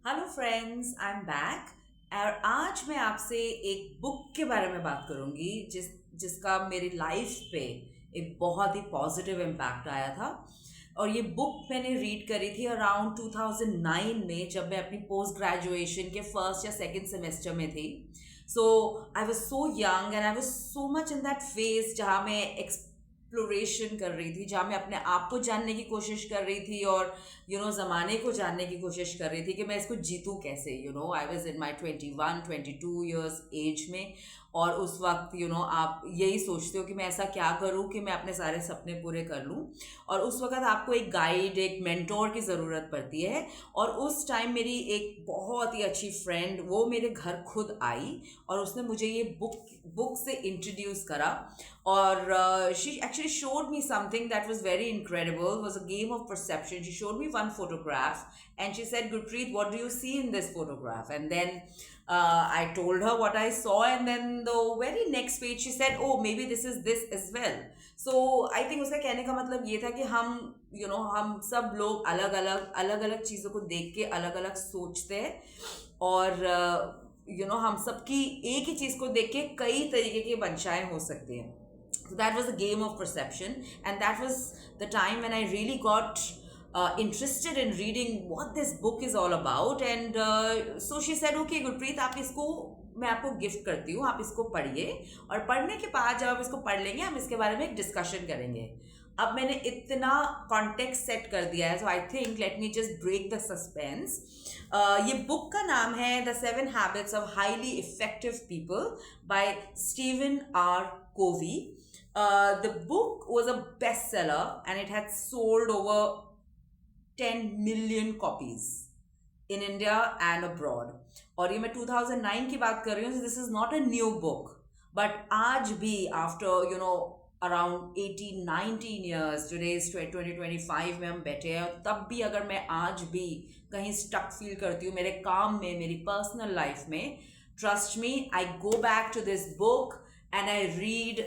Hello friends, I am back. और आज मैं आपसे एक बुक के बारे में बात करूंगी जिसका मेरी लाइफ पे एक बहुत ही पॉजिटिव इम्पैक्ट आया था। और ये बुक मैंने रीड करी थी अराउंड 2009 में, जब मैं अपनी पोस्ट ग्रेजुएशन के फर्स्ट या सेकंड सेमेस्टर में थी। So I was so young and I was so much in that phase जहाँ मैं एक्सप्लोरेशन कर रही थी, जहाँ मैं अपने आप को जानने की कोशिश कर रही थी और ज़माने को जानने की कोशिश कर रही थी कि मैं इसको जीतूँ कैसे। I was in my 21-22 years age में। और उस वक्त आप यही सोचते हो कि मैं ऐसा क्या करूँ कि मैं अपने सारे सपने पूरे कर लूँ। और उस वक्त आपको एक गाइड, एक मेंटोर की ज़रूरत पड़ती है। और उस टाइम मेरी एक बहुत ही अच्छी फ्रेंड वो मेरे घर खुद आई और उसने मुझे ये बुक से इंट्रोड्यूस करा। और she actually showed me something that was very incredible. It was a game of perception. She showed me one photograph and she said, Gurpreet, what do you see in this photograph? And then I told her what I saw, and then the very next page she said, oh, maybe this is this as well. So I think उसका कहने का मतलब ये था कि हम सब लोग अलग अलग चीज़ों को देख के अलग अलग सोचते हैं। और हम सबकी एक ही चीज़ को देख के कई तरीके की मंशाएं हो सकती हैं। So that was a game of perception, and that was the time when I really got interested in reading what this book is all about. And so she said, okay, Gurpreet, मैं आपको gift करती हूँ, आप इसको पढ़िए। और पढ़ने के बाद जब आप इसको पढ़ लेंगे, हम इसके बारे में एक डिस्कशन करेंगे। अब मैंने इतना कॉन्टेक्स्ट सेट कर दिया है, so I think let me just break the suspense. ये बुक का नाम है the 7 habits of highly effective people by Stephen R Covey. The book was a bestseller and it had sold over 10 million copies in India and abroad. और ये मैं 2009 की बात कर रही हूँ, so this is not a new book. But आज भी after around 18-19 years, today is 2025 में हम बैठे हैं, तब भी अगर मैं आज भी कहीं स्टक फील करती हूँ मेरे काम में, मेरी पर्सनल लाइफ में, trust me, I go back to this book and I read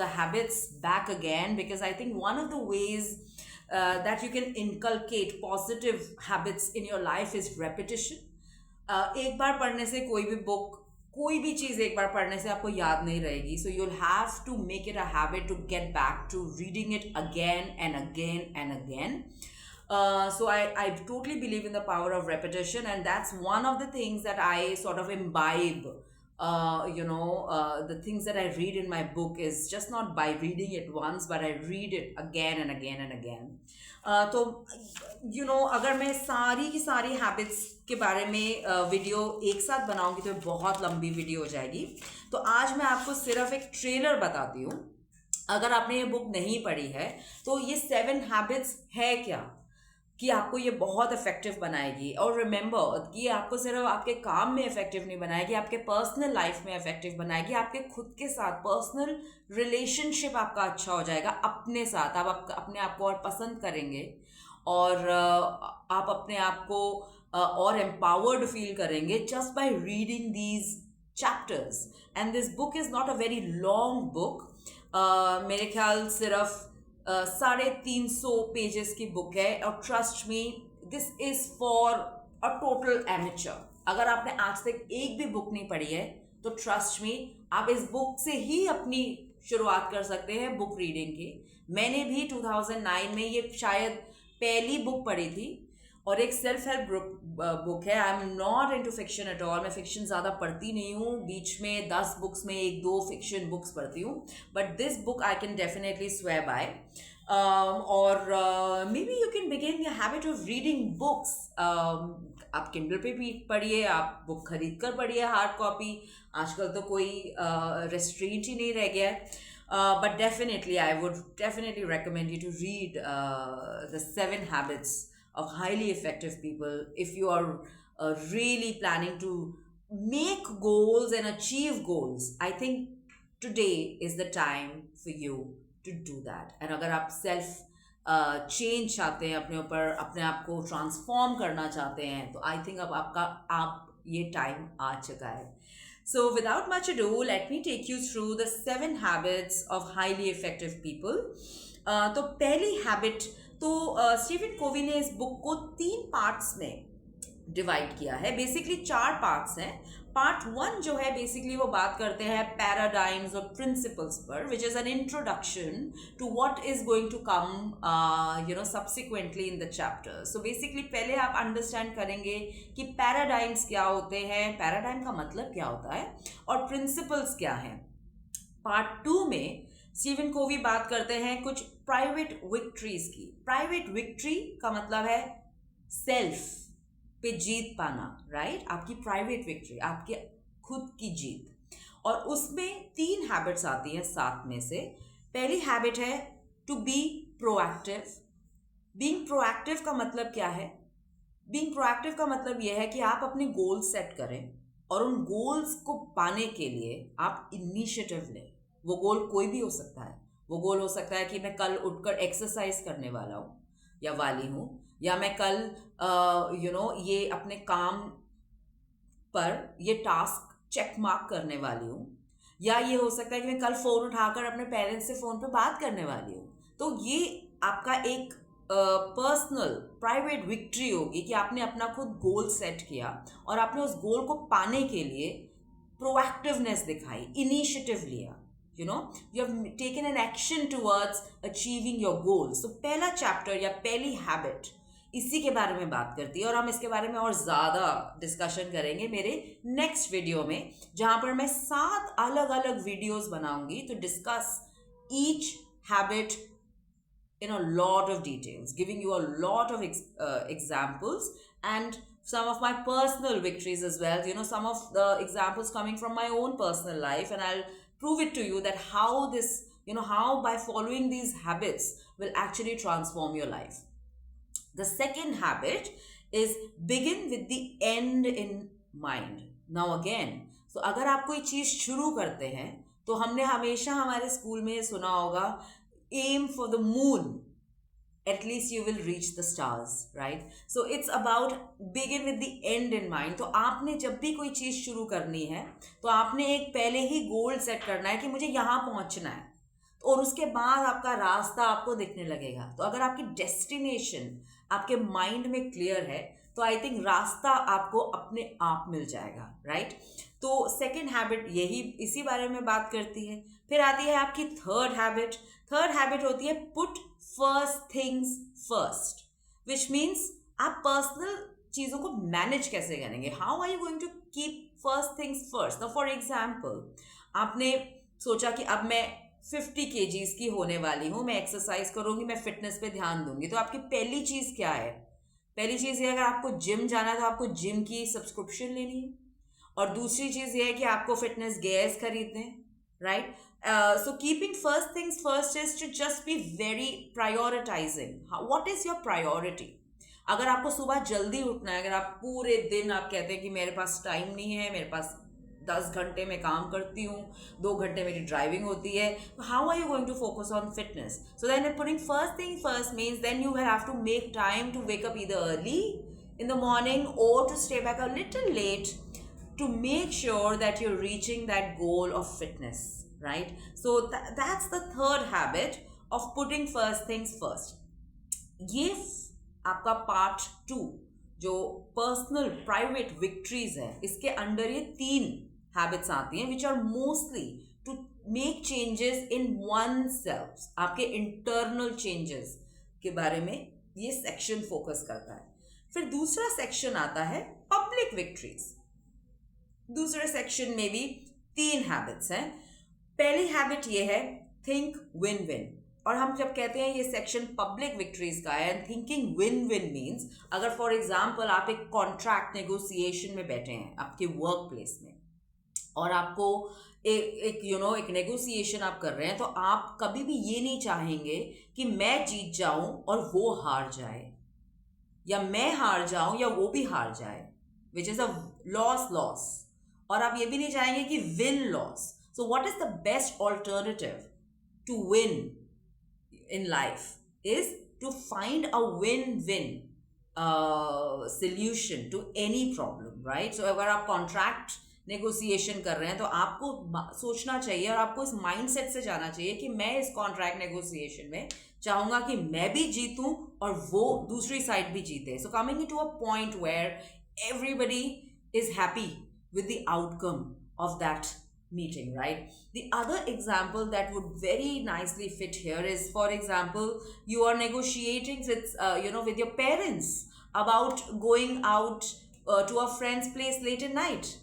the habits back again, because I think one of the ways that you can inculcate positive habits in your life is repetition. एक बार पढ़ने से कोई भी चीज़ एक बार पढ़ने से आपको याद नहीं रहेगी, so you'll have to make it a habit to get back to reading it again and again and again. So I totally believe in the power of repetition, and that's one of the things that I sort of imbibe. The things that I read in my book is just not by reading it once, but I read it again and again and again. तो अगर मैं सारी की सारी habits के बारे में video एक साथ बनाऊंगी तो बहुत लंबी वीडियो हो जाएगी। तो आज मैं आपको सिर्फ एक ट्रेलर बताती हूँ। अगर आपने ये बुक नहीं पढ़ी है तो ये 7 हैबिट्स है क्या, कि आपको ये बहुत इफेक्टिव बनाएगी। और रिमेंबर कि आपको सिर्फ आपके काम में इफेक्टिव नहीं बनाएगी, आपके पर्सनल लाइफ में इफेक्टिव बनाएगी। आपके खुद के साथ पर्सनल रिलेशनशिप आपका अच्छा हो जाएगा अपने साथ। आप अपने आप को और पसंद करेंगे और आप अपने आप को और एम्पावर्ड फील करेंगे just by reading these chapters. And this book is not a very long book. मेरे ख्याल सिर्फ 350 पेजेस की बुक है। और trust me, this is for a total amateur. अगर आपने आज तक एक भी बुक नहीं पढ़ी है तो ट्रस्ट मी, आप इस बुक से ही अपनी शुरुआत कर सकते हैं बुक रीडिंग की। मैंने भी 2009 में ये शायद पहली बुक पढ़ी थी, और एक सेल्फ हेल्प बुक है। I am not into fiction at all. मैं फिक्शन ज़्यादा पढ़ती नहीं हूँ, बीच में 10 बुक्स में 1-2 फिक्शन बुक्स पढ़ती हूँ, but this book I can definitely swear by. और maybe you can begin your habit of reading books. आप किंडल पे भी पढ़िए, आप बुक खरीद कर पढ़िए हार्ड कॉपी। आजकल तो कोई रेस्ट्रेंट ही नहीं रह गया है। But definitely, I would definitely recommend you to read the 7 habits of highly effective people if you are really planning to make goals and achieve goals. I think today is the time for you to do that. And अगर आप self change चाहते हैं, अपने ऊपर अपने आप को transform करना चाहते हैं, तो आई थिंक अब आप ये टाइम आ चुका है। So without much ado, let me take you through the 7 habits of highly effective people. तो पहली हैबिट तो स्टीफन कोवी ने इस बुक को 3 पार्ट्स में डिवाइड किया है। बेसिकली 4 पार्ट्स हैं। पार्ट 1 जो है बेसिकली वो बात करते हैं पैराडाइम्स और प्रिंसिपल्स पर, which is an introduction to what is going to come subsequently in the chapter. So basically पहले आप अंडरस्टैंड करेंगे कि पैराडाइम्स क्या होते हैं, पैराडाइम का मतलब क्या होता है, और प्रिंसिपल्स क्या हैं। पार्ट 2 में स्टीवन कोवी बात करते हैं कुछ प्राइवेट विक्ट्रीज की। प्राइवेट विक्ट्री का मतलब है सेल्फ पे जीत पाना, राइट? आपकी प्राइवेट विक्ट्री, आपके खुद की जीत। और उसमें 3 हैबिट्स आती हैं 7 में से। पहली हैबिट है to be proactive. Being proactive का मतलब क्या है? बीइंग प्रोएक्टिव का मतलब यह है कि आप अपने गोल्स सेट करें और उन गोल्स को पाने के लिए आप इनिशिएटिव लें। वो गोल कोई भी हो सकता है। वो गोल हो सकता है कि मैं कल उठकर एक्सरसाइज करने वाला हूँ या वाली हूँ, या मैं कल ये अपने काम पर ये टास्क चेक मार्क करने वाली हूँ, या ये हो सकता है कि मैं कल फ़ोन उठाकर अपने पेरेंट्स से फ़ोन पे बात करने वाली हूँ। तो ये आपका एक पर्सनल प्राइवेट विक्ट्री होगी कि आपने अपना खुद गोल सेट किया और आपने उस गोल को पाने के लिए प्रोएक्टिवनेस दिखाई, इनिशिएटिव लिया, you have taken an action towards achieving your goals. तो पहला चैप्टर या पहली हैबिट इसी के बारे में बात करती है, और हम इसके बारे में और ज़्यादा डिस्कशन करेंगे मेरे नेक्स्ट वीडियो में, जहाँ पर मैं 7 अलग अलग वीडियोस बनाऊंगी to discuss each habit in a lot of details, giving you a lot of examples and some of my personal victories as well, some of the examples coming from my own personal life, and I'll prove it to you that how this, how by following these habits will actually transform your life. The second habit is begin with the end in mind. Now again, so अगर आप कोई चीज़ शुरू करते हैं तो हमने हमेशा हमारे स्कूल में सुना होगा aim for the moon, at least you will reach the stars, right? So it's about begin with the end in mind. तो आपने जब भी कोई चीज़ शुरू करनी है तो आपने एक पहले ही गोल सेट करना है कि मुझे यहाँ पहुँचना है, और उसके बाद आपका रास्ता आपको दिखने लगेगा। तो अगर आपकी डेस्टिनेशन आपके माइंड में क्लियर है तो आई थिंक रास्ता आपको अपने आप मिल जाएगा, राइट? तो सेकेंड हैबिट यही इसी बारे में बात करती है। फिर आती है आपकी थर्ड हैबिट। थर्ड हैबिट होती है put first things first, which means आप पर्सनल चीज़ों को मैनेज कैसे करेंगे। How are you going to keep first things first? For example, आपने सोचा कि अब मैं 50 kgs की होने वाली हूँ, मैं एक्सरसाइज करूँगी, मैं फिटनेस पे ध्यान दूंगी। तो आपकी पहली चीज़ क्या है? पहली चीज़ ये, अगर आपको जिम जाना है तो आपको जिम की सब्सक्रिप्शन लेनी है, और दूसरी चीज़ ये है कि आपको फिटनेस गेयर्स खरीदने हैं, right? So keeping first things first is to just be very prioritizing. What is your priority? अगर आपको सुबह जल्दी उठना है, अगर आप पूरे दिन आप कहते हैं कि मेरे पास टाइम नहीं है, मेरे पास 10 घंटे में काम करती हूँ, 2 घंटे मेरी ड्राइविंग होती है, तो how are you going to focus on fitness? So then putting first thing first means then you will have to make time to wake up either early in the morning or to stay back a little late to make sure that you're reaching that goal of fitness, right? So that's the third habit of putting first things first. ये आपका part 2 जो personal private victories है, इसके under ये 3 habits आती हैं which are mostly to make changes in oneself. आपके internal changes के बारे में ये सेक्शन फोकस करता है। फिर दूसरा सेक्शन आता है पब्लिक विक्ट्रीज। दूसरे सेक्शन में भी 3 हैबिट्स हैं। पहली हैबिट ये है थिंक विन विन, और हम जब कहते हैं ये सेक्शन पब्लिक विक्ट्रीज का है, थिंकिंग विन विन मीन्स अगर फॉर एग्जांपल आप एक कॉन्ट्रैक्ट नेगोशिएशन में बैठे हैं आपके वर्क प्लेस में, और आपको एक नेगोशिएशन आप कर रहे हैं, तो आप कभी भी ये नहीं चाहेंगे कि मैं जीत जाऊं और वो हार जाए, या मैं हार जाऊं या वो भी हार जाए, विच इज अ लॉस। और आप ये भी नहीं चाहेंगे कि win loss. So what is the best alternative to win in life is to find a win-win solution to any problem, right? So अगर आप कॉन्ट्रैक्ट नेगोशिएशन कर रहे हैं तो आपको सोचना चाहिए और आपको इस माइंडसेट से जाना चाहिए कि मैं इस कॉन्ट्रैक्ट नेगोशिएशन में चाहूँगा कि मैं भी जीतूं और वो दूसरी साइड भी जीते। So coming to a point where everybody is happy with the outcome of that meeting, right? The other example that would very nicely fit here is, for example, you are negotiating with with your parents about going out to a friend's place late at night.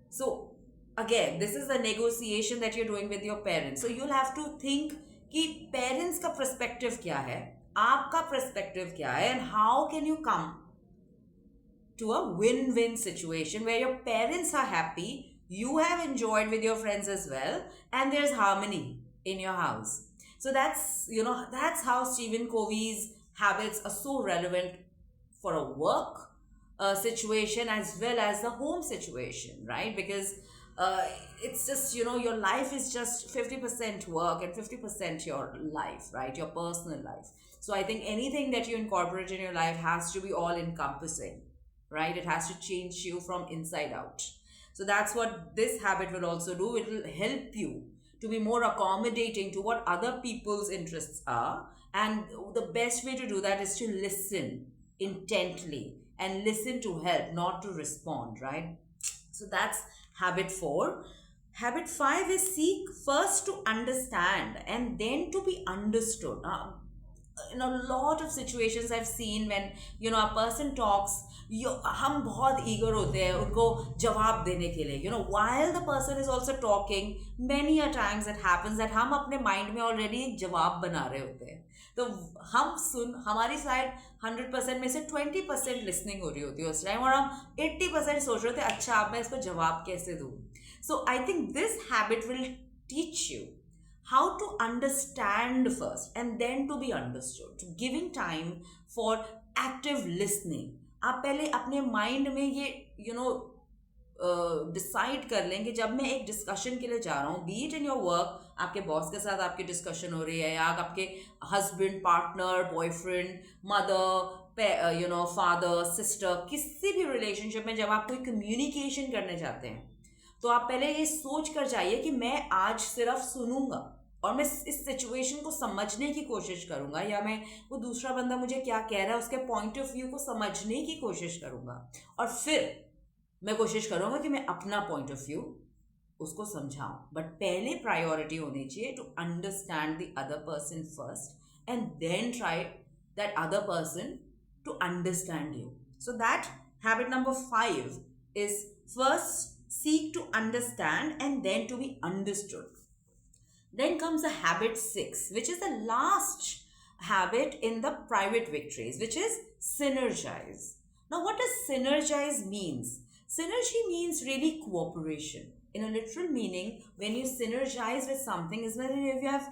So again, this is a negotiation that you're doing with your parents. So you'll have to think कि parents का perspective क्या है, आपका perspective क्या है, and how can you come to a win-win situation where your parents are happy, you have enjoyed with your friends as well, and there's harmony in your house. So that's how Stephen Covey's habits are so relevant for a work situation as well as the home situation, right? Because uh, it's just, your life is just 50% work and 50% your life, right? Your personal life. So I think anything that you incorporate in your life has to be all encompassing, right? It has to change you from inside out. So that's what this habit will also do. It will help you to be more accommodating to what other people's interests are. And the best way to do that is to listen intently and listen to help, not to respond, right? So that's habit 4. Habit 5 is seek first to understand and then to be understood. In a lot of situations I've seen when a person talks, हम बहुत eager होते हैं उनको जवाब देने के लिए, while the person is also talking, many a times it happens that हम अपने mind में already एक जवाब बना रहे होते हैं. तो हमारी साइड 100% में से 20% लिसनिंग हो रही होती है उस टाइम, और हम 80% सोच रहे होते हैं अच्छा अब मैं इसको जवाब कैसे दूँ. So I think this habit will teach you how to understand first and then to be understood, giving time for active listening. आप पहले अपने माइंड में ये डिसाइड कर लें कि जब मैं एक डिस्कशन के लिए जा रहा हूँ, B it in your work, आपके बॉस के साथ आपकी डिस्कशन हो रही है, या आपके husband, partner, boyfriend, mother, father, sister, किसी भी रिलेशनशिप में जब आप कोई कम्युनिकेशन करने जाते हैं, तो आप पहले ये सोच कर जाइए कि मैं आज सिर्फ सुनूंगा और मैं इस सिचुएशन को समझने की कोशिश करूंगा, या मैं वो दूसरा बंदा मुझे क्या कह रहा है उसके पॉइंट ऑफ व्यू को समझने की कोशिश करूंगा, और फिर मैं कोशिश करूंगा कि मैं अपना पॉइंट ऑफ व्यू उसको समझाऊं. बट पहले प्रायोरिटी होनी चाहिए to understand the other person first and then try that other person to understand you. So that habit number 5 is first seek to understand and then to be understood. Then comes the habit 6, which is the last habit in the private victories, which is synergize. Now, what does synergize means? Synergy means really cooperation. In a literal meaning, when you synergize with something, is when you have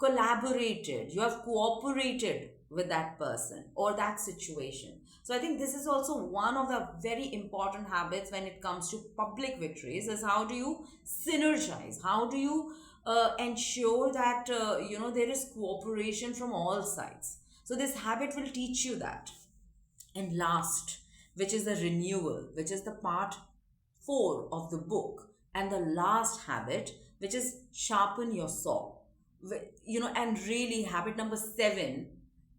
collaborated, you have cooperated with that person or that situation. So I think this is also one of the very important habits when it comes to public victories, is how do you synergize? How do you ensure that there is cooperation from all sides? So this habit will teach you that. And last, which is the renewal, which is the part 4 of the book, and the last habit, which is sharpen your saw. And really habit number 7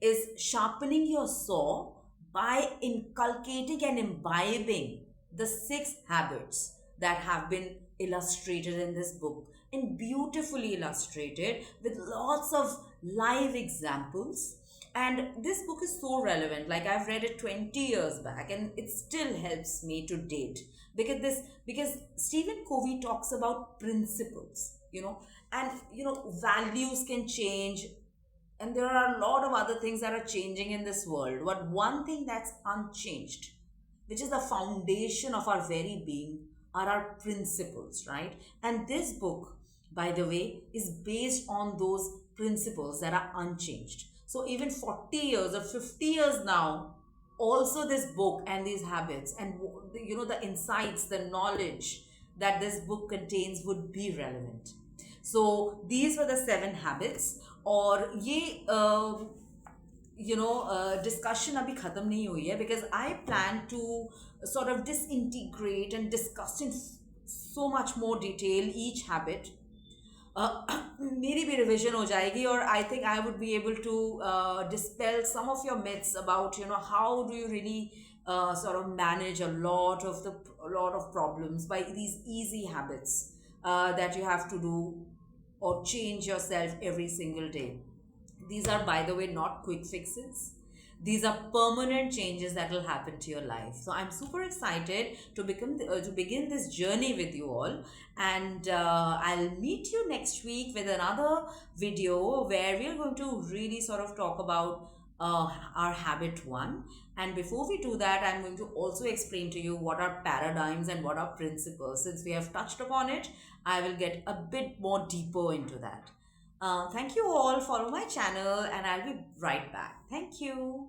is sharpening your saw by inculcating and imbibing the 6 habits that have been illustrated in this book, and beautifully illustrated with lots of live examples. And this book is so relevant. Like, I've read it 20 years back and it still helps me to date, because Stephen Covey talks about principles, and values can change, and there are a lot of other things that are changing in this world, but one thing that's unchanged, which is the foundation of our very being, are our principles, right? And this book, by the way, is based on those principles that are unchanged. So even 40 years or 50 years now, also this book and these habits and the insights, the knowledge that this book contains would be relevant. So these were the 7 habits. और ये discussion अभी खत्म नहीं हुई है, because I plan to sort of disintegrate and discuss in so much more detail each habit. मेरी भी revision हो जाएगी, और I think I would be able to dispel some of your myths about how do you really sort of manage a lot of problems by these easy habits that you have to do or change yourself every single day. These are, by the way, not quick fixes. These are permanent changes that will happen to your life. So I'm super excited to begin this journey with you all, and I'll meet you next week with another video where we're going to really sort of talk about our habit one. And before we do that, I'm going to also explain to you what are paradigms and what are principles. Since we have touched upon it, I will get a bit more deeper into that. Thank you all. Follow my channel, and I'll be right back. Thank you.